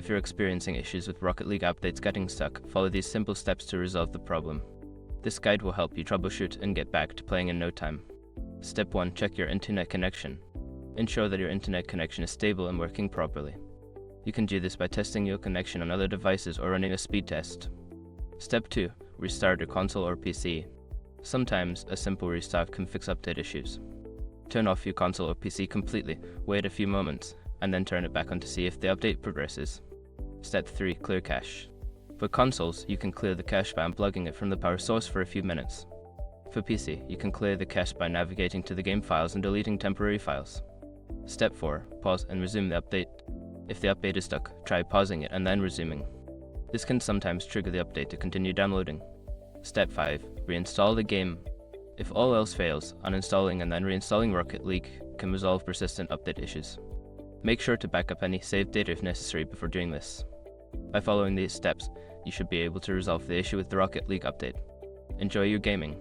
If you're experiencing issues with Rocket League updates getting stuck, follow these simple steps to resolve the problem. This guide will help you troubleshoot and get back to playing in no time. Step 1. Check your internet connection. Ensure that your internet connection is stable and working properly. You can do this by testing your connection on other devices or running a speed test. Step 2. Restart your console or PC. Sometimes, a simple restart can fix update issues. Turn off your console or PC completely, wait a few moments, and then turn it back on to see if the update progresses. Step 3. Clear cache. For consoles, you can clear the cache by unplugging it from the power source for a few minutes. For PC, you can clear the cache by navigating to the game files and deleting temporary files. Step 4. Pause and resume the update. If the update is stuck, try pausing it and then resuming. This can sometimes trigger the update to continue downloading. Step 5. Reinstall the game. If all else fails, uninstalling and then reinstalling Rocket League can resolve persistent update issues. Make sure to back up any saved data if necessary before doing this. By following these steps, you should be able to resolve the issue with the Rocket League update. Enjoy your gaming.